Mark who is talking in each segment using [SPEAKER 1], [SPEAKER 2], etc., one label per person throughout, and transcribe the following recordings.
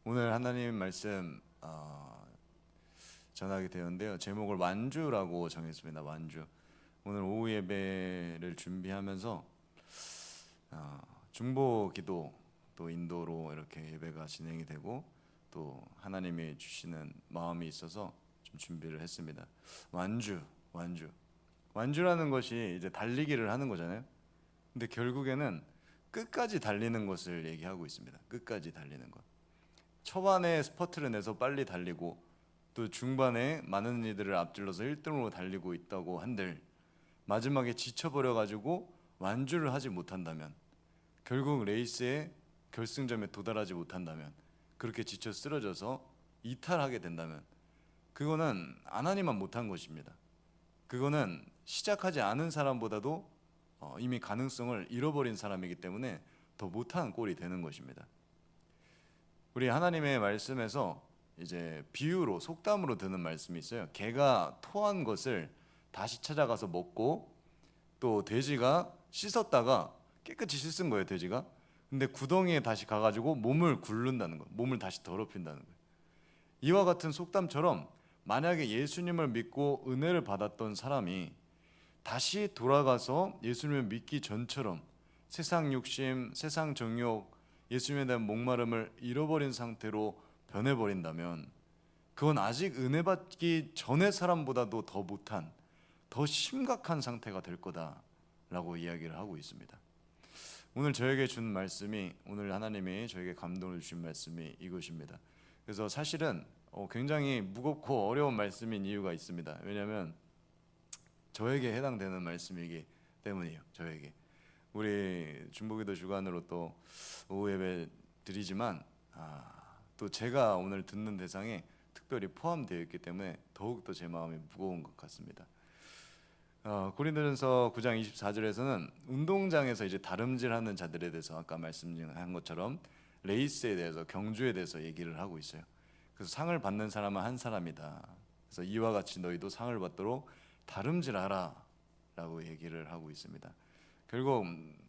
[SPEAKER 1] 오늘 하나님 말씀 전하게 되었는데요. 제목을 완주라고 정했습니다. 완주. 오늘 오후 예배를 준비하면서 중보 기도 또 인도로 이렇게 예배가 진행이 되고 또 하나님이 주시는 마음이 있어서 좀 준비를 했습니다. 완주라는 것이 이제 달리기를 하는 거잖아요. 근데 결국에는 끝까지 달리는 것을 얘기하고 있습니다. 끝까지 달리는 것. 초반에 스퍼트를 내서 빨리 달리고 또 중반에 많은 이들을 앞질러서 1등으로 달리고 있다고 한들 마지막에 지쳐버려 가지고 완주를 하지 못한다면, 결국 레이스의 결승점에 도달하지 못한다면, 그렇게 지쳐 쓰러져서 이탈하게 된다면 그거는 하나님만 못한 것입니다. 그거는 시작하지 않은 사람보다도 이미 가능성을 잃어버린 사람이기 때문에 더 못한 꼴이 되는 것입니다. 우리 하나님의 말씀에서 이제 비유로 속담으로 드는 말씀이 있어요. 개가 토한 것을 다시 찾아가서 먹고, 또 돼지가 씻었다가 깨끗이 씻은 거예요. 돼지가. 근데 구덩이에 다시 가가지고 몸을 굴른다는 거, 몸을 다시 더럽힌다는 거예요. 이와 같은 속담처럼 만약에 예수님을 믿고 은혜를 받았던 사람이 다시 돌아가서 예수님을 믿기 전처럼 세상 욕심, 세상 정욕, 예수님에 대한 목마름을 잃어버린 상태로 변해버린다면 그건 아직 은혜 받기 전의 사람보다도 더 못한, 더 심각한 상태가 될 거다라고 이야기를 하고 있습니다. 오늘 저에게 준 말씀이, 오늘 하나님이 저에게 감동을 주신 말씀이 이것입니다. 그래서 사실은 굉장히 무겁고 어려운 말씀인 이유가 있습니다. 왜냐하면 저에게 해당되는 말씀이기 때문이에요. 저에게. 우리 중보기도 주간으로 또 오후 예배 드리지만 또 제가 오늘 듣는 대상에 특별히 포함되어 있기 때문에 더욱더 제 마음이 무거운 것 같습니다. 고린도전서 9장 24절에서는 운동장에서 이제 다름질하는 자들에 대해서 아까 말씀한 것처럼 레이스에 대해서, 경주에 대해서 얘기를 하고 있어요. 그래서 상을 받는 사람은 한 사람이다. 그래서 이와 같이 너희도 상을 받도록 다름질하라 라고 얘기를 하고 있습니다. 결국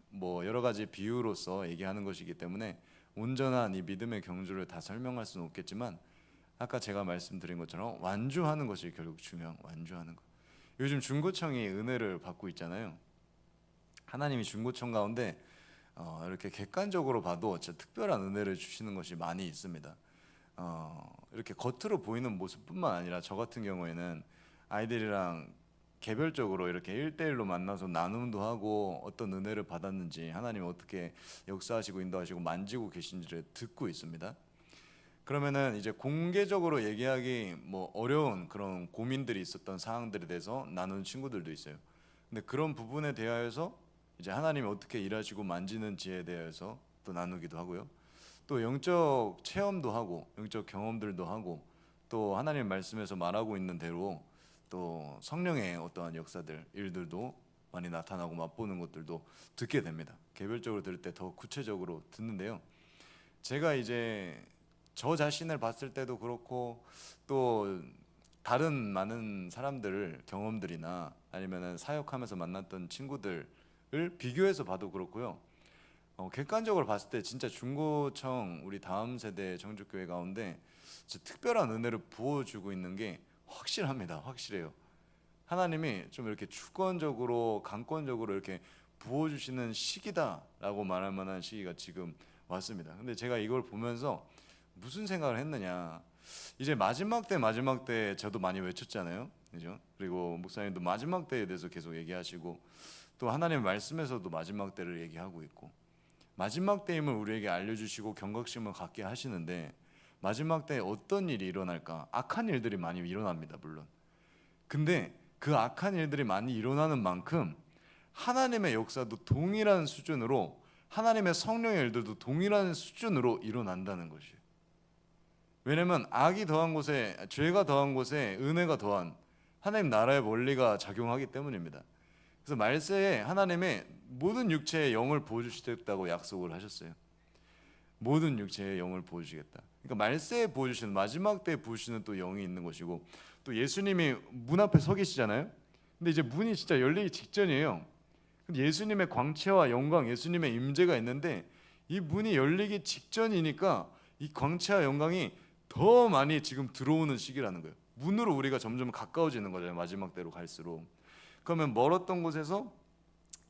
[SPEAKER 1] 뭐 여러 가지 비유로서 얘기하는 것이기 때문에 온전한 이 믿음의 경주를 다 설명할 수는 없겠지만, 아까 제가 말씀드린 것처럼 완주하는 것이 결국 중요한, 완주하는 것. 요즘 중고청이 은혜를 받고 있잖아요. 하나님이 중고청 가운데 이렇게 객관적으로 봐도 진짜 특별한 은혜를 주시는 것이 많이 있습니다. 이렇게 겉으로 보이는 모습뿐만 아니라 저 같은 경우에는 아이들이랑 개별적으로 이렇게 1대1로 만나서 나눔도 하고 어떤 은혜를 받았는지, 하나님이 어떻게 역사하시고 인도하시고 만지고 계신지를 듣고 있습니다. 그러면은 이제 공개적으로 얘기하기 뭐 어려운 그런 고민들이 있었던 사항들에 대해서 나누는 친구들도 있어요. 근데 그런 부분에 대하여서 이제 하나님이 어떻게 일하시고 만지는지에 대해서 또 나누기도 하고요. 또 영적 체험도 하고 영적 경험들도 하고, 또 하나님 말씀에서 말하고 있는 대로 또 성령의 어떠한 역사들, 일들도 많이 나타나고 맛보는 것들도 듣게 됩니다. 개별적으로 들을 때 더 구체적으로 듣는데요. 제가 이제 저 자신을 봤을 때도 그렇고, 또 다른 많은 사람들을, 경험들이나 아니면은 사역하면서 만났던 친구들을 비교해서 봐도 그렇고요. 객관적으로 봤을 때 진짜 중고청, 우리 다음 세대 정주교회 가운데 진짜 특별한 은혜를 부어주고 있는 게 확실합니다. 확실해요. 하나님이 좀 이렇게 주권적으로, 강권적으로 이렇게 부어주시는 시기다라고 말할 만한 시기가 지금 왔습니다. 근데 제가 이걸 보면서 무슨 생각을 했느냐, 이제 마지막 때 저도 많이 외쳤잖아요, 그죠? 그리고 목사님도 마지막 때에 대해서 계속 얘기하시고, 또 하나님의 말씀에서도 마지막 때를 얘기하고 있고, 마지막 때임을 우리에게 알려주시고 경각심을 갖게 하시는데, 마지막 때에 어떤 일이 일어날까? 악한 일들이 많이 일어납니다, 물론. 근데 그 악한 일들이 많이 일어나는 만큼 하나님의 역사도 동일한 수준으로, 하나님의 성령의 일들도 동일한 수준으로 일어난다는 것이에요. 왜냐면 악이 더한 곳에, 죄가 더한 곳에 은혜가 더한 하나님 나라의 원리가 작용하기 때문입니다. 그래서 말세에 하나님의 모든 육체의 영을 부어주시겠다고 약속을 하셨어요. 모든 육체의 영을 부어주시겠다. 그러니까 말세에 부어주시는, 마지막 때에 부으시는 또 영이 있는 것이고, 또 예수님이 문 앞에 서 계시잖아요. 근데 이제 문이 진짜 열리기 직전이에요. 근데 예수님의 광채와 영광, 예수님의 임재가 있는데 이 문이 열리기 직전이니까 이 광채와 영광이 더 많이 지금 들어오는 시기라는 거예요. 문으로 우리가 점점 가까워지는 거잖아요. 마지막 때로 갈수록. 그러면 멀었던 곳에서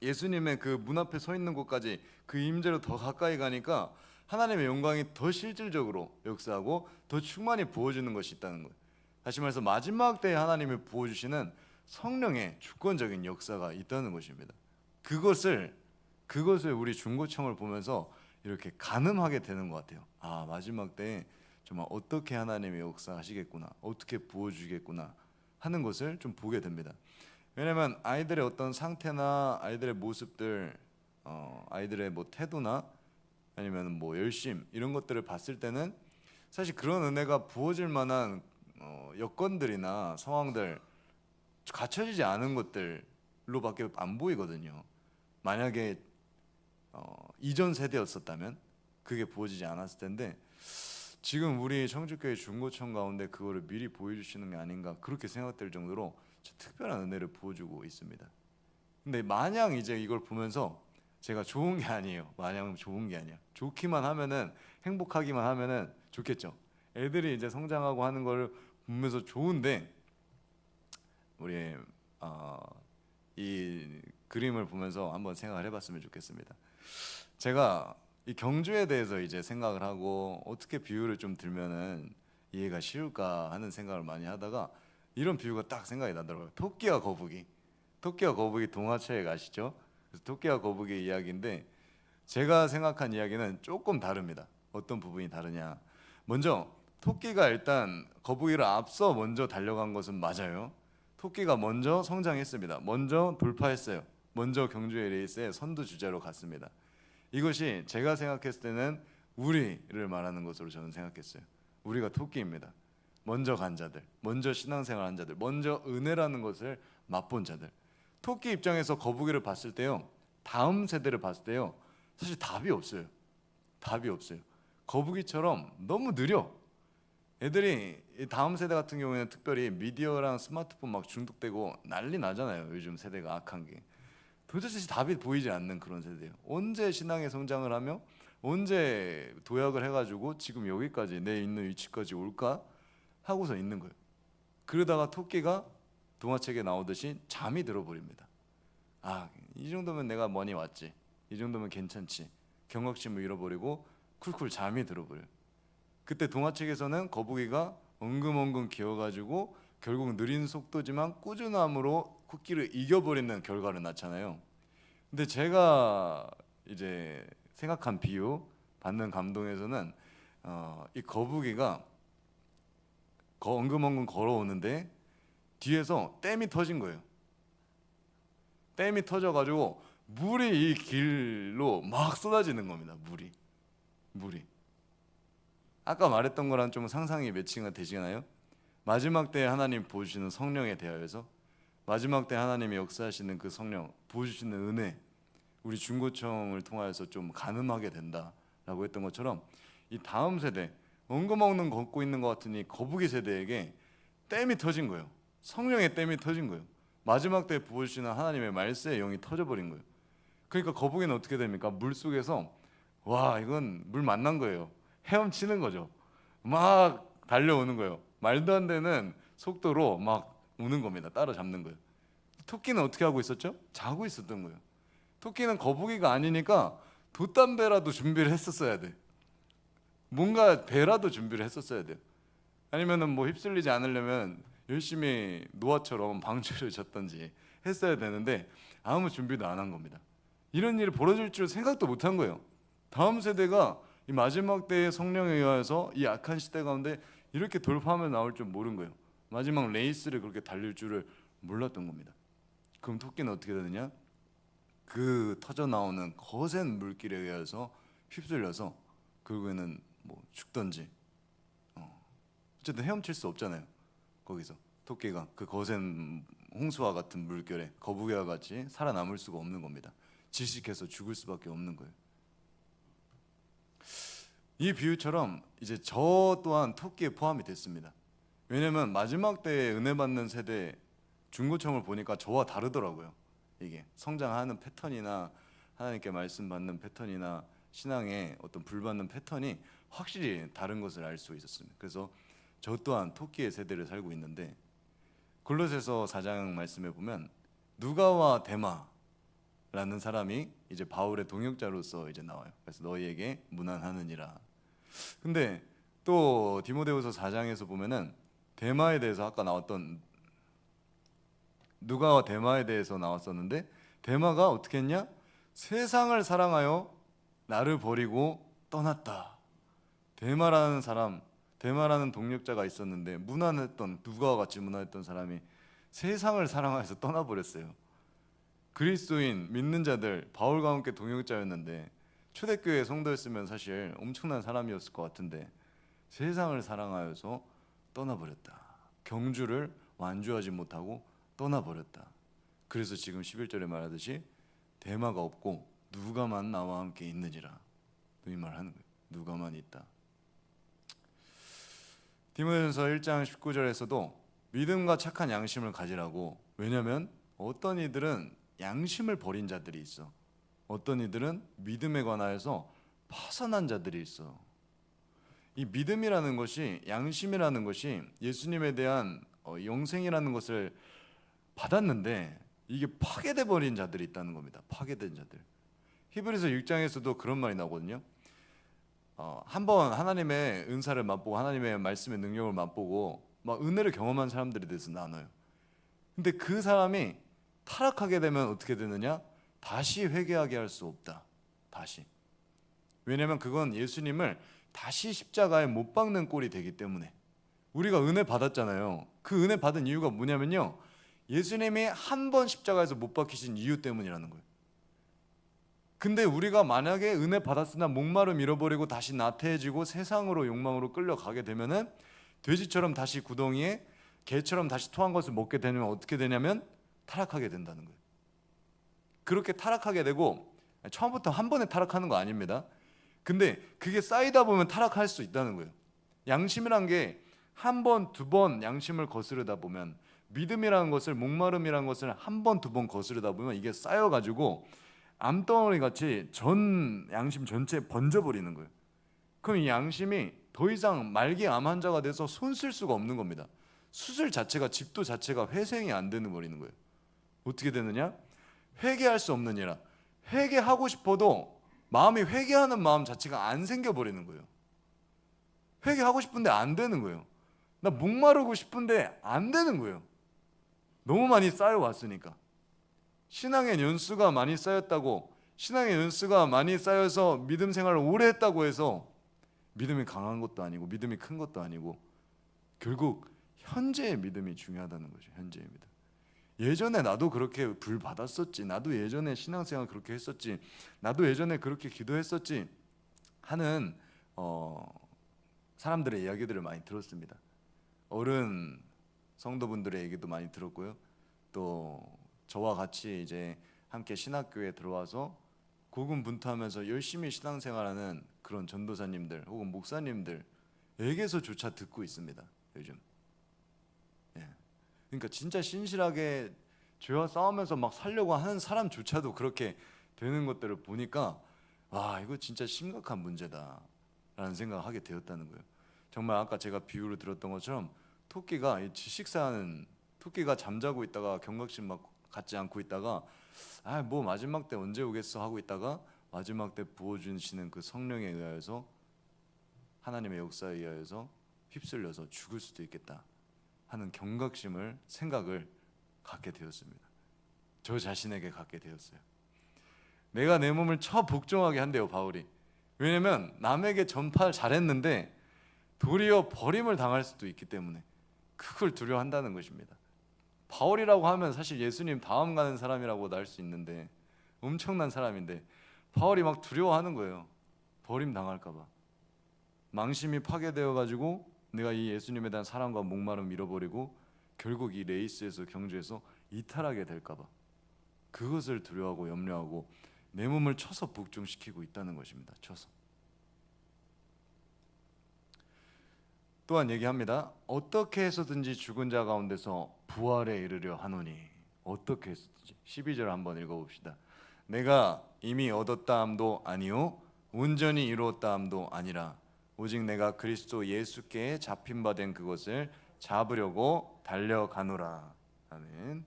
[SPEAKER 1] 예수님의 그 문 앞에 서 있는 곳까지 그 임재로 더 가까이 가니까 하나님의 영광이 더 실질적으로 역사하고 더 충만히 부어지는 것이 있다는 거예요. 다시 말해서 마지막 때에 하나님이 부어주시는 성령의 주권적인 역사가 있다는 것입니다. 그것을 우리 중고청을 보면서 이렇게 가늠하게 되는 것 같아요. 아, 마지막 때에 정말 어떻게 하나님의 역사하시겠구나, 어떻게 부어주겠구나 하는 것을 좀 보게 됩니다. 왜냐하면 아이들의 어떤 상태나 아이들의 모습들, 아이들의 뭐 태도나 아니면 뭐 열심 이런 것들을 봤을 때는 사실 그런 은혜가 부어질 만한 여건들이나 상황들, 갖춰지지 않은 것들로밖에 안 보이거든요. 만약에 이전 세대였었다면 그게 부어지지 않았을 텐데 지금 우리 청주교회 중고청 가운데 그거를 미리 보여주시는 게 아닌가 그렇게 생각될 정도로 특별한 은혜를 부어주고 있습니다. 근데 마냥 이제 이걸 보면서 제가 좋은 게 아니에요. 마냥 좋은 게 아니야. 좋기만 하면은, 행복하기만 하면은 좋겠죠. 애들이 이제 성장하고 하는 걸 보면서 좋은데 우리 이 그림을 보면서 한번 생각을 해봤으면 좋겠습니다. 제가 이 경주에 대해서 이제 생각을 하고 어떻게 비유를 좀 들면은 이해가 쉬울까 하는 생각을 많이 하다가 이런 비유가 딱 생각이 나더라고요. 토끼와 거북이. 토끼와 거북이 동화책 아시죠? 그래서 토끼와 거북이 이야기인데 제가 생각한 이야기는 조금 다릅니다. 어떤 부분이 다르냐? 먼저 토끼가 일단 거북이를 앞서 먼저 달려간 것은 맞아요. 토끼가 먼저 성장했습니다. 먼저 돌파했어요. 먼저 경주의 레이스에 선두주자로 갔습니다. 이것이 제가 생각했을 때는 우리를 말하는 것으로 저는 생각했어요. 우리가 토끼입니다. 먼저 간 자들, 먼저 신앙생활한 자들, 먼저 은혜라는 것을 맛본 자들. 토끼 입장에서 거북이를 봤을 때요, 다음 세대를 봤을 때요, 사실 답이 없어요. 답이 없어요. 거북이처럼 너무 느려. 애들이 다음 세대 같은 경우에는 특별히 미디어랑 스마트폰 막 중독되고 난리 나잖아요. 요즘 세대가 악한 게. 도대체 답이 보이지 않는 그런 세대예요. 언제 신앙의 성장을 하며 언제 도약을 해가지고 지금 여기까지 내 있는 위치까지 올까 하고서 있는 거예요. 그러다가 토끼가 동화책에 나오듯이 잠이 들어버립니다. 아, 이 정도면 내가 뭐니 왔지, 이 정도면 괜찮지, 경각심을 잃어버리고 쿨쿨 잠이 들어버려요. 그때 동화책에서는 거북이가 엉금엉금 기어가지고 결국 느린 속도지만 꾸준함으로 토끼를 이겨버리는 결과를 낳잖아요. 근데 제가 이제 생각한 비유, 받는 감동에서는 이 거북이가 엉금엉금 걸어오는데 뒤에서 댐이 터진 거예요. 댐이 터져가지고 물이 이 길로 막 쏟아지는 겁니다. 물이. 아까 말했던 거랑 좀 상상이 매칭이 되시나요? 마지막 때에 하나님 보여주시는 성령에 대하여서 마지막 때 하나님이 역사하시는 그 성령, 보여주시는 은혜, 우리 중고청을 통하여서 좀 가늠하게 된다라고 했던 것처럼 이 다음 세대, 엉금엉금 걷고 있는 것 같은 이 거북이 세대에게 댐이 터진 거예요. 성령의 댐이 터진 거예요. 마지막 때에 부어주시는 하나님의 말세의 영이 터져버린 거예요. 그러니까 거북이는 어떻게 됩니까? 물 속에서 와, 이건 물 만난 거예요. 헤엄치는 거죠. 막 달려오는 거예요. 말도 안 되는 속도로 막 오는 겁니다. 따라잡는 거예요. 토끼는 어떻게 하고 있었죠? 자고 있었던 거예요. 토끼는 거북이가 아니니까 돛담배라도 준비를 했었어야 돼. 뭔가 배라도 준비를 했었어야 돼요. 아니면은 뭐 휩쓸리지 않으려면 열심히 노아처럼 방주를 졌던지 했어야 되는데 아무 준비도 안 한 겁니다. 이런 일이 벌어질 줄 생각도 못 한 거예요. 다음 세대가 이 마지막 때의 성령에 의하여서 이 악한 시대 가운데 이렇게 돌파하며 나올 줄 모른 거예요. 마지막 레이스를 그렇게 달릴 줄을 몰랐던 겁니다. 그럼 토끼는 어떻게 되느냐? 그 터져 나오는 거센 물길에 의해서 휩쓸려서 결국에는 뭐 죽던지, 어쨌든 헤엄칠 수 없잖아요. 거기서 토끼가 그 거센 홍수와 같은 물결에 거북이와 같이 살아남을 수가 없는 겁니다. 질식해서 죽을 수밖에 없는 거예요. 이 비유처럼 이제 저 또한 토끼에 포함이 됐습니다. 왜냐하면 마지막 때에 은혜 받는 세대 중고청을 보니까 저와 다르더라고요. 이게 성장하는 패턴이나 하나님께 말씀 받는 패턴이나 신앙의 어떤 불 받는 패턴이 확실히 다른 것을 알 수 있었습니다. 그래서 저 또한 토끼의 세대를 살고 있는데 골로새서 4장 말씀에 보면 누가와 데마라는 사람이 이제 바울의 동역자로서 이제 나와요. 그래서 너희에게 문안하느니라. 근데 또 디모데후서 4장에서 보면은 데마에 대해서 아까 나왔던 누가와 데마에 대해서 나왔었는데 데마가 어떻게 했냐? 세상을 사랑하여 나를 버리고 떠났다. 데마라는 사람, 데마라는 동력자가 있었는데 무난했던 누가와 같이 무난했던 사람이 세상을 사랑해서 떠나버렸어요. 그리스도인 믿는 자들 바울과 함께 동역자였는데 초대교회 성도였으면 사실 엄청난 사람이었을 것 같은데 세상을 사랑하여서 떠나버렸다. 경주를 완주하지 못하고 떠나버렸다. 그래서 지금 11절에 말하듯이 데마가 없고 누가만 나와 함께 있느니라. 이 말하는 거예요. 누가만 있다. 디모데전서 1장 19절에서도 믿음과 착한 양심을 가지라고. 왜냐하면 어떤 이들은 양심을 버린 자들이 있어. 어떤 이들은 믿음에 관하여서 파산한 자들이 있어. 이 믿음이라는 것이, 양심이라는 것이 예수님에 대한 영생이라는 것을 받았는데 이게 파괴돼 버린 자들이 있다는 겁니다. 파괴된 자들. 히브리서 6장에서도 그런 말이 나오거든요. 한번 하나님의 은사를 맛보고 하나님의 말씀의 능력을 맛보고 막 은혜를 경험한 사람들에 대해서 나눠요. 근데 그 사람이 타락하게 되면 어떻게 되느냐? 다시 회개하게 할 수 없다. 다시. 왜냐하면 그건 예수님을 다시 십자가에 못 박는 꼴이 되기 때문에. 우리가 은혜 받았잖아요. 그 은혜 받은 이유가 뭐냐면요, 예수님이 한 번 십자가에서 못 박히신 이유 때문이라는 거예요. 근데 우리가 만약에 은혜 받았으나 목마름 잃어버리고 다시 나태해지고 세상으로 욕망으로 끌려가게 되면은 돼지처럼 다시 구덩이에 개처럼 다시 토한 것을 먹게 되면 어떻게 되냐면 타락하게 된다는 거예요. 그렇게 타락하게 되고, 처음부터 한 번에 타락하는 거 아닙니다. 근데 그게 쌓이다 보면 타락할 수 있다는 거예요. 양심이란 게 한 번, 두 번 양심을 거스르다 보면, 믿음이라는 것을, 목마름이라는 것을 한 번, 두 번 거스르다 보면 이게 쌓여가지고 암덩어리 같이 전 양심 전체에 번져버리는 거예요. 그럼 이 양심이 더 이상 말기 암 환자가 돼서 손 쓸 수가 없는 겁니다. 수술 자체가, 집도 자체가 회생이 안 되는 버리는 거예요. 어떻게 되느냐? 회개할 수 없느니라. 회개하고 싶어도 마음이 회개하는 마음 자체가 안 생겨버리는 거예요. 회개하고 싶은데 안 되는 거예요. 나 목마르고 싶은데 안 되는 거예요. 너무 많이 쌓여왔으니까. 신앙의 연수가 많이 쌓였다고, 신앙의 연수가 많이 쌓여서 믿음 생활을 오래 했다고 해서 믿음이 강한 것도 아니고 믿음이 큰 것도 아니고, 결국 현재의 믿음이 중요하다는 거죠. 현재의 믿음. 예전에 나도 그렇게 불 받았었지, 나도 예전에 신앙생활 그렇게 했었지, 나도 예전에 그렇게 기도했었지 하는 사람들의 이야기들을 많이 들었습니다. 어른 성도분들의 얘기도 많이 들었고요. 또 저와 같이 이제 함께 신학교에 들어와서 고군분투하면서 열심히 신앙생활하는 그런 전도사님들 혹은 목사님들에게서조차 듣고 있습니다. 요즘. 예. 그러니까 진짜 신실하게 죄와 싸우면서 막 살려고 하는 사람조차도 그렇게 되는 것들을 보니까 와, 이거 진짜 심각한 문제다라는 생각을 하게 되었다는 거예요. 정말 아까 제가 비유를 들었던 것처럼 토끼가 지식사는 토끼가 잠자고 있다가 경각심 막 갖지 않고 있다가 뭐 마지막 때 언제 오겠어 하고 있다가 마지막 때 부어주시는 그 성령에 의하여서, 하나님의 역사에 의하여서 휩쓸려서 죽을 수도 있겠다 하는 경각심을, 생각을 갖게 되었습니다. 저 자신에게 갖게 되었어요. 내가 내 몸을 처복종하게 한대요, 바울이. 왜냐면 남에게 전파를 잘했는데 도리어 버림을 당할 수도 있기 때문에 그걸 두려워한다는 것입니다. 바울이라고 하면 사실 예수님 다음 가는 사람이라고도 할 수 있는데, 엄청난 사람인데 바울이 막 두려워하는 거예요. 버림 당할까 봐. 망심이 파괴되어 가지고 내가 이 예수님에 대한 사랑과 목마름 잃어버리고 결국 이 레이스에서, 경주에서 이탈하게 될까 봐, 그것을 두려워하고 염려하고 내 몸을 쳐서 복종시키고 있다는 것입니다. 쳐서. 또한 얘기합니다. 어떻게 해서든지 죽은 자 가운데서 부활에 이르려 하노니. 어떻게 해서든지. 12절 한번 읽어봅시다. 내가 이미 얻었다 함도 아니요 온전히 이루었다 함도 아니라 오직 내가 그리스도 예수께 잡힌 바 된 그것을 잡으려고 달려가노라. 아멘.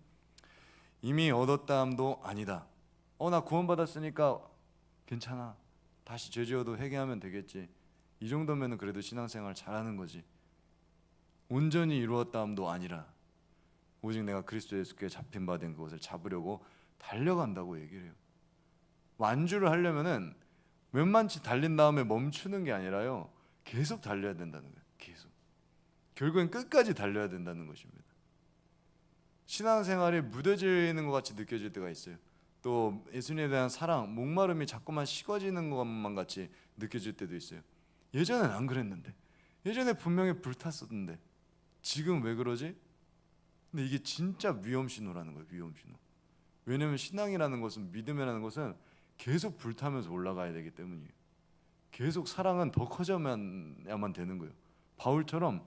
[SPEAKER 1] 이미 얻었다함도 아니다. 나 구원받았으니까 괜찮아. 다시 죄 지어도 회개하면 되겠지. 이 정도면 그래도 신앙생활 잘하는 거지. 온전히 이루었다함도 아니라 오직 내가 그리스도 예수께 잡힌 바 된 그것을 잡으려고 달려간다고 얘기를 해요. 완주를 하려면은 웬만치 달린 다음에 멈추는 게 아니라요, 계속 달려야 된다는 거예요. 계속. 결국엔 끝까지 달려야 된다는 것입니다. 신앙생활이 무뎌지는 것 같이 느껴질 때가 있어요. 또 예수님에 대한 사랑, 목마름이 자꾸만 식어지는 것만 같이 느껴질 때도 있어요. 예전엔 안 그랬는데, 예전에 분명히 불탔었는데 지금 왜 그러지? 근데 이게 진짜 위험 신호라는 거예요. 위험 신호. 왜냐하면 신앙이라는 것은, 믿음이라는 것은 계속 불타면서 올라가야 되기 때문이에요. 계속 사랑은 더 커져야만 되는 거예요. 바울처럼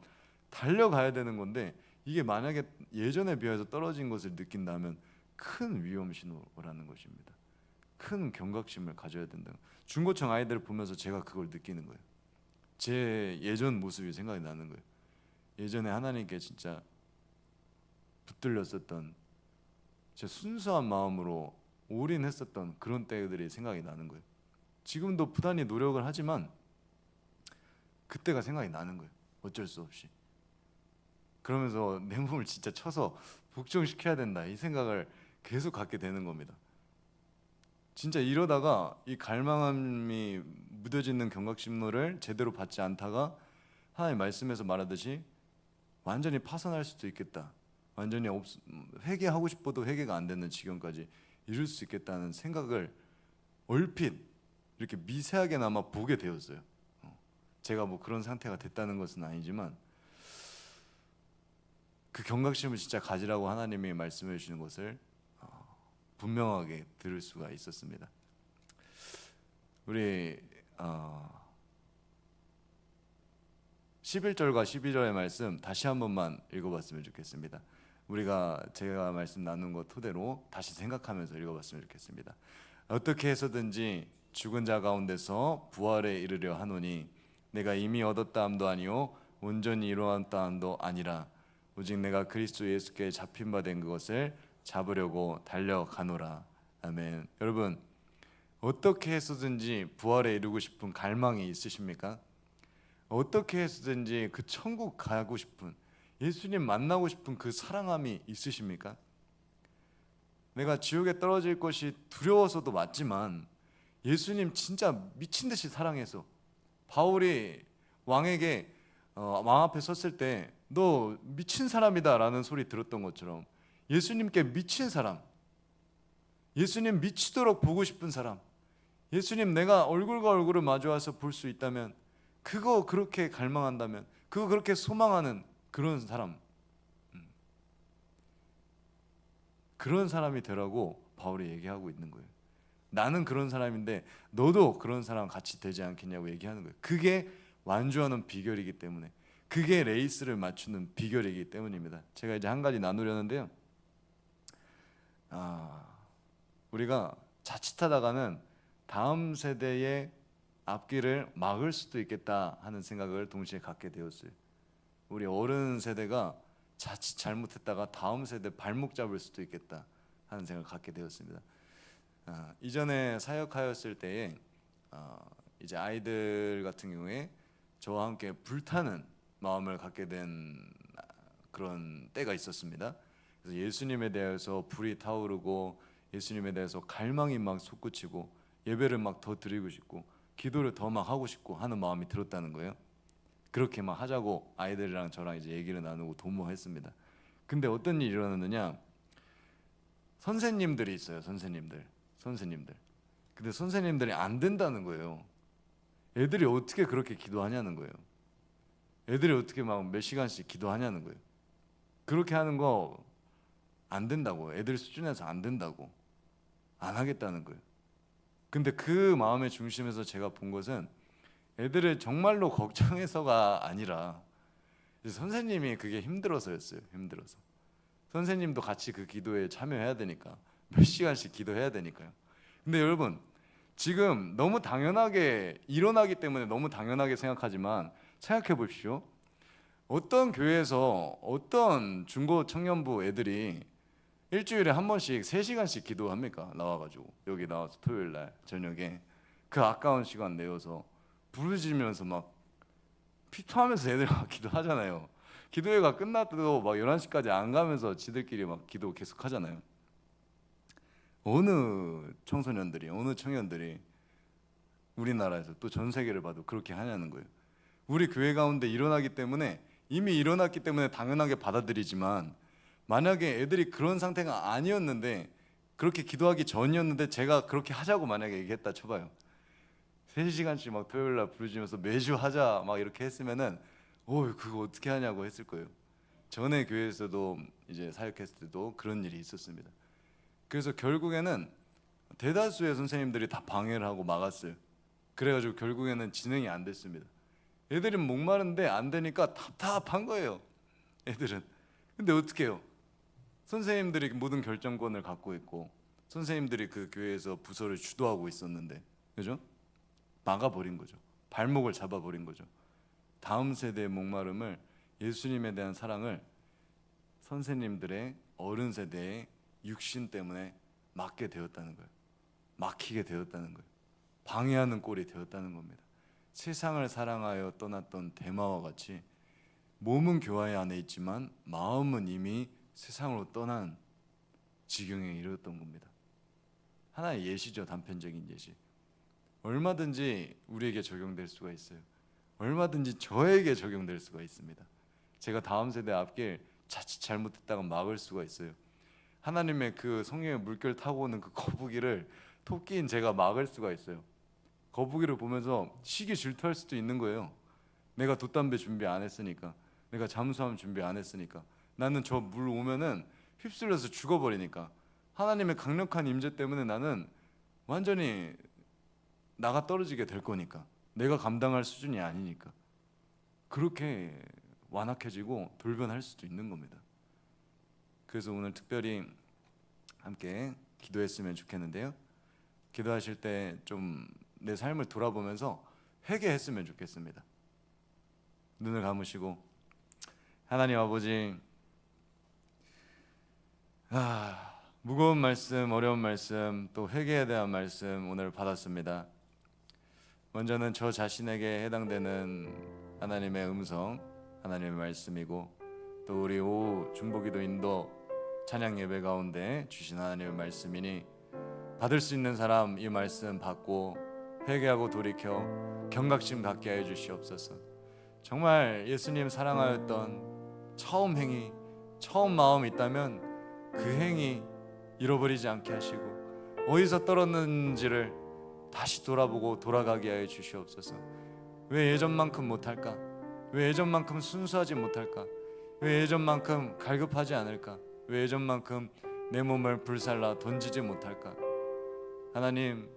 [SPEAKER 1] 달려가야 되는 건데, 이게 만약에 예전에 비해서 떨어진 것을 느낀다면 큰 위험 신호라는 것입니다. 큰 경각심을 가져야 된다. 중고청 아이들을 보면서 제가 그걸 느끼는 거예요. 제 예전 모습이 생각이 나는 거예요. 예전에 하나님께 진짜 붙들렸었던, 제 순수한 마음으로 올인했었던 그런 때들이 생각이 나는 거예요. 지금도 부단히 노력을 하지만 그때가 생각이 나는 거예요. 어쩔 수 없이. 그러면서 내 몸을 진짜 쳐서 복종시켜야 된다, 이 생각을 계속 갖게 되는 겁니다. 진짜 이러다가 이 갈망함이 묻어지는 경각심로를 제대로 받지 않다가 하나님 말씀에서 말하듯이 완전히 파산할 수도 있겠다. 완전히 회개하고 싶어도 회개가 안 되는 지경까지 이룰 수 있겠다는 생각을 얼핏 이렇게 미세하게나마 보게 되었어요. 제가 뭐 그런 상태가 됐다는 것은 아니지만 그 경각심을 진짜 가지라고 하나님이 말씀해 주시는 것을 분명하게 들을 수가 있었습니다. 우리 11절과 12절의 말씀 다시 한 번만 읽어봤으면 좋겠습니다. 제가 말씀 나눈 것 토대로 다시 생각하면서 읽어봤으면 좋겠습니다. 어떻게 해서든지 죽은 자 가운데서 부활에 이르려 하노니 내가 이미 얻었다함도 아니요 온전히 이루었다함도 아니라 오직 내가 그리스도 예수께 잡힌 바 된 그것을 잡으려고 달려가노라. 아멘. 여러분, 어떻게 해서든지 부활에 이르고 싶은 갈망이 있으십니까? 어떻게 해서든지 그 천국 가고 싶은, 예수님 만나고 싶은 그 사랑함이 있으십니까? 내가 지옥에 떨어질 것이 두려워서도 맞지만 예수님 진짜 미친 듯이 사랑해서, 바울이 왕에게 왕 앞에 섰을 때 너 미친 사람이다 라는 소리 들었던 것처럼 예수님께 미친 사람, 예수님 미치도록 보고 싶은 사람, 예수님 내가 얼굴과 얼굴을 마주와서 볼 수 있다면, 그거 그렇게 갈망한다면, 그거 그렇게 소망하는 그런 사람, 그런 사람이 되라고 바울이 얘기하고 있는 거예요. 나는 그런 사람인데 너도 그런 사람 같이 되지 않겠냐고 얘기하는 거예요. 그게 완주하는 비결이기 때문에, 그게 레이스를 맞추는 비결이기 때문입니다. 제가 이제 한 가지 나누려는데요. 우리가 자칫하다가는 다음 세대의 앞길을 막을 수도 있겠다 하는 생각을 동시에 갖게 되었어요. 우리 어른 세대가 자칫 잘못했다가 다음 세대 발목 잡을 수도 있겠다 하는 생각을 갖게 되었습니다. 이전에 사역하였을 때에 이제 아이들 같은 경우에 저와 함께 불타는 마음을 갖게 된 그런 때가 있었습니다. 그래서 예수님에 대해서 불이 타오르고 예수님에 대해서 갈망이 막 솟구치고 예배를 막 더 드리고 싶고 기도를 더 막 하고 싶고 하는 마음이 들었다는 거예요. 그렇게 막 하자고 아이들이랑 저랑 이제 얘기를 나누고 도모했습니다. 근데 어떤 일이 일어났느냐, 선생님들이 있어요. 선생님들. 근데 선생님들이 안 된다는 거예요. 애들이 어떻게 그렇게 기도하냐는 거예요. 애들이 어떻게 막 몇 시간씩 기도하냐는 거예요. 그렇게 하는 거 안 된다고, 애들 수준에서 안 된다고, 안 하겠다는 거예요. 근데 그 마음의 중심에서 제가 본 것은 애들을 정말로 걱정해서가 아니라 선생님이 그게 힘들어서였어요. 힘들어서. 선생님도 같이 그 기도에 참여해야 되니까, 몇 시간씩 기도해야 되니까요. 근데 여러분, 지금 너무 당연하게 일어나기 때문에 너무 당연하게 생각하지만 생각해 보십시오. 어떤 교회에서 어떤 중고 청년부 애들이 일주일에 한 번씩 3시간씩 기도합니까? 나와가지고 여기 나와서 토요일 날 저녁에 그 아까운 시간 내어서 부르짖으면서 막 피토하면서 애들 막 기도하잖아요. 기도회가 끝나도 막 11시까지 안 가면서 지들끼리 막 기도 계속 하잖아요. 어느 청소년들이, 어느 청년들이 우리나라에서 또 전 세계를 봐도 그렇게 하냐는 거예요. 우리 교회 가운데 일어나기 때문에, 이미 일어났기 때문에 당연하게 받아들이지만, 만약에 애들이 그런 상태가 아니었는데, 그렇게 기도하기 전이었는데 제가 그렇게 하자고 만약에 얘기했다 쳐봐요. 3시간씩 막 토요일날 부르짖으면서 매주 하자 막 이렇게 했으면은 그거 어떻게 하냐고 했을 거예요. 전에 교회에서도 이제 사역했을 때도 그런 일이 있었습니다. 그래서 결국에는 대다수의 선생님들이 다 방해를 하고 막았어요. 그래가지고 결국에는 진행이 안 됐습니다. 애들은 목마른데 안 되니까 답답한 거예요. 애들은. 근데 어떻게 해요? 선생님들이 모든 결정권을 갖고 있고 선생님들이 그 교회에서 부서를 주도하고 있었는데, 그죠? 막아버린 거죠. 발목을 잡아버린 거죠. 다음 세대의 목마름을, 예수님에 대한 사랑을 선생님들의 어른 세대의 육신 때문에 막게 되었다는 거예요. 막히게 되었다는 거예요. 방해하는 꼴이 되었다는 겁니다. 세상을 사랑하여 떠났던 데마와 같이 몸은 교회 안에 있지만 마음은 이미 세상으로 떠난 지경에 이르렀던 겁니다. 하나의 예시죠. 단편적인 예시. 얼마든지 우리에게 적용될 수가 있어요. 얼마든지 저에게 적용될 수가 있습니다. 제가 다음 세대 앞길 자칫 잘못했다가 막을 수가 있어요. 하나님의 그 성령의 물결 타고 오는 그 거북이를 토끼인 제가 막을 수가 있어요. 거북이를 보면서 시기 질투할 수도 있는 거예요. 내가 돛담배 준비 안 했으니까, 내가 잠수함 준비 안 했으니까, 나는 저 물 오면은 휩쓸려서 죽어버리니까, 하나님의 강력한 임재 때문에 나는 완전히 나가 떨어지게 될 거니까, 내가 감당할 수준이 아니니까 그렇게 완악해지고 돌변할 수도 있는 겁니다. 그래서 오늘 특별히 함께 기도했으면 좋겠는데요, 기도하실 때 좀 내 삶을 돌아보면서 회개했으면 좋겠습니다. 눈을 감으시고, 하나님 아버지, 무거운 말씀, 어려운 말씀, 또 회개에 대한 말씀 오늘 받았습니다. 먼저는 저 자신에게 해당되는 하나님의 음성, 하나님의 말씀이고, 또 우리 오후 중보기도 인도 찬양 예배 가운데 주신 하나님의 말씀이니, 받을 수 있는 사람 이 말씀 받고 회개하고 돌이켜 경각심 갖게 해 주시옵소서. 정말 예수님 사랑하였던 처음 행위, 처음 마음이 있다면 그 행위 잃어버리지 않게 하시고, 어디서 떨었는지를 다시 돌아보고 돌아가게 하여 주시옵소서. 왜 예전만큼 못할까? 왜 예전만큼 순수하지 못할까? 왜 예전만큼 갈급하지 않을까? 왜 예전만큼 내 몸을 불살라 던지지 못할까? 하나님,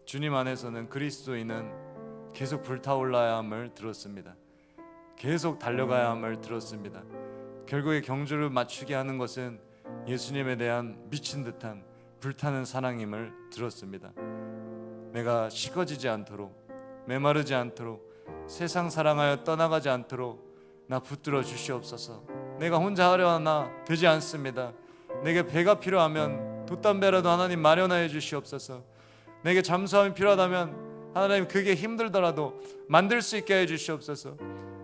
[SPEAKER 1] 주님 안에서는 그리스도인은 계속 불타올라야 함을 들었습니다. 계속 달려가야 함을 들었습니다. 결국에 경주를 맞추게 하는 것은 예수님에 대한 미친 듯한 불타는 사랑임을 들었습니다. 내가 식어지지 않도록, 메마르지 않도록, 세상 사랑하여 떠나가지 않도록 나 붙들어 주시옵소서. 내가 혼자 하려 하나 되지 않습니다. 내게 배가 필요하면 돛담배라도 하나님 마련하여 주시옵소서. 내게 잠수함이 필요하다면 하나님 그게 힘들더라도 만들 수 있게 해 주시옵소서.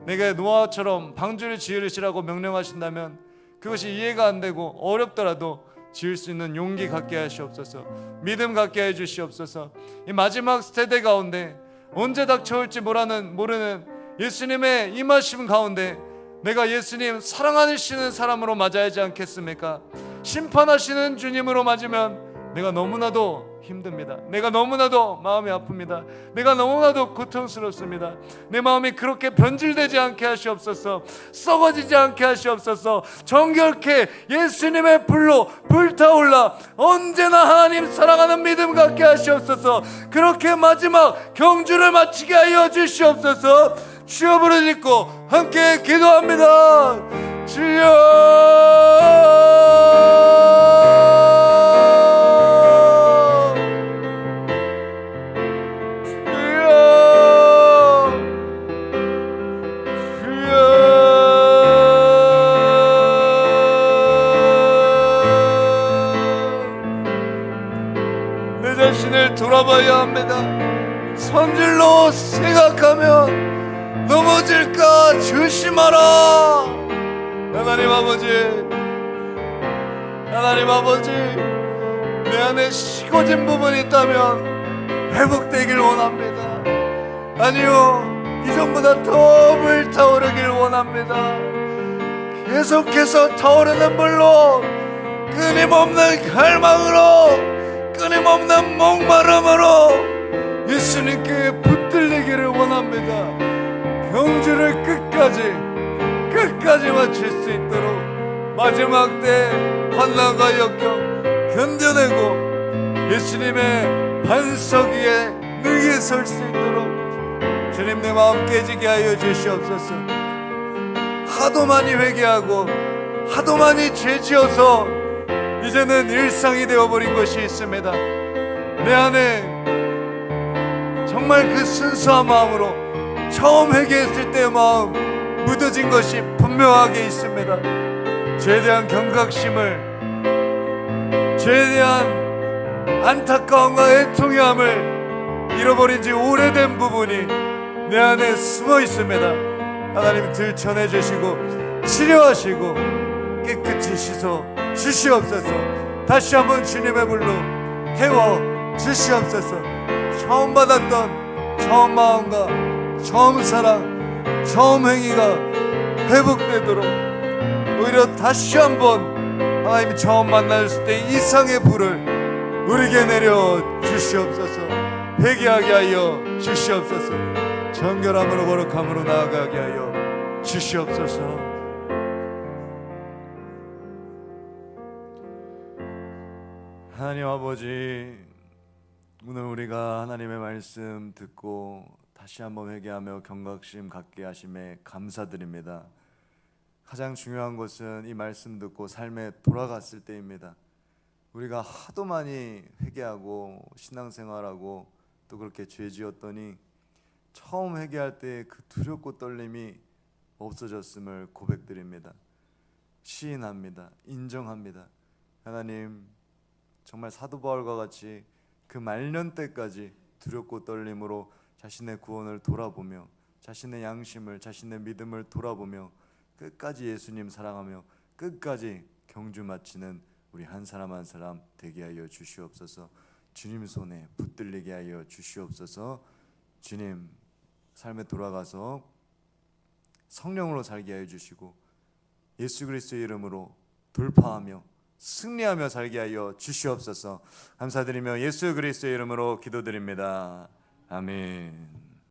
[SPEAKER 1] 내게 노아처럼 방주를 지으시라고 명령하신다면 그것이 이해가 안 되고 어렵더라도 지을 수 있는 용기 갖게 하시옵소서. 믿음 갖게 해 주시옵소서. 이 마지막 세대 가운데 언제 닥쳐올지 모르는 예수님의 임하심 가운데 내가 예수님 사랑하시는 사람으로 맞아야 하지 않겠습니까? 심판하시는 주님으로 맞으면 내가 너무나도 힘듭니다. 내가 너무나도 마음이 아픕니다. 내가 너무나도 고통스럽습니다. 내 마음이 그렇게 변질되지 않게 하시옵소서. 썩어지지 않게 하시옵소서. 정결케 예수님의 불로 불타올라 언제나 하나님 사랑하는 믿음 갖게 하시옵소서. 그렇게 마지막 경주를 마치게 하여 주시옵소서. 주여 부르짖고 함께 기도합니다. 주여. 자신을 돌아봐야 합니다. 선질로 생각하면 넘어질까 조심하라. 하나님 아버지, 하나님 아버지, 내 안에 식어진 부분이 있다면 회복되길 원합니다. 아니요, 이전보다 더 불타오르길 원합니다. 계속해서 타오르는 불로, 끊임없는 갈망으로, 끊임없는 목마름으로 예수님께 붙들리기를 원합니다. 경주를 끝까지 마칠 수 있도록 마지막 때 환난과 역경 견뎌내고 예수님의 반석 위에 능히 설 수 있도록 주님 내 마음 깨지게 하여 주시옵소서. 하도 많이 회개하고 하도 많이 죄지어서 이제는 일상이 되어버린 것이 있습니다. 내 안에 정말 그 순수한 마음으로 처음 회개했을 때의 마음 묻어진 것이 분명하게 있습니다. 죄에 대한 경각심을, 죄에 대한 안타까움과 애통함을 잃어버린 지 오래된 부분이 내 안에 숨어 있습니다. 하나님 들춰내 주시고 치료하시고 깨끗이 씻어 주시옵소서. 다시 한번 주님의 불로 태워 주시옵소서. 처음 받았던 처음 마음과 처음 사랑, 처음 행위가 회복되도록 오히려 다시 한번 하나님이 처음 만났을 때 이상의 불을 우리에게 내려 주시옵소서. 회개하게 하여 주시옵소서. 정결함으로 거룩함으로 나아가게 하여 주시옵소서. 하나님 아버지, 오늘 우리가 하나님의 말씀 듣고 다시 한번 회개하며 경각심 갖게 하심에 감사드립니다. 가장 중요한 것은 이 말씀 듣고 삶에 돌아갔을 때입니다. 우리가 하도 많이 회개하고 신앙생활하고 또 그렇게 죄지었더니 처음 회개할 때 그 두렵고 떨림이 없어졌음을 고백드립니다. 시인합니다. 인정합니다. 하나님, 정말 사도 바울과 같이 그 말년 때까지 두렵고 떨림으로 자신의 구원을 돌아보며 자신의 양심을, 자신의 믿음을 돌아보며 끝까지 예수님 사랑하며 끝까지 경주 마치는 우리 한 사람 한 사람 되게 하여 주시옵소서. 주님 손에 붙들리게 하여 주시옵소서. 주님, 삶에 돌아가서 성령으로 살게 하여 주시고 예수 그리스도의 이름으로 돌파하며 승리하며 살게 하여 주시옵소서. 감사드리며 예수 그리스도의 이름으로 기도드립니다. 아멘.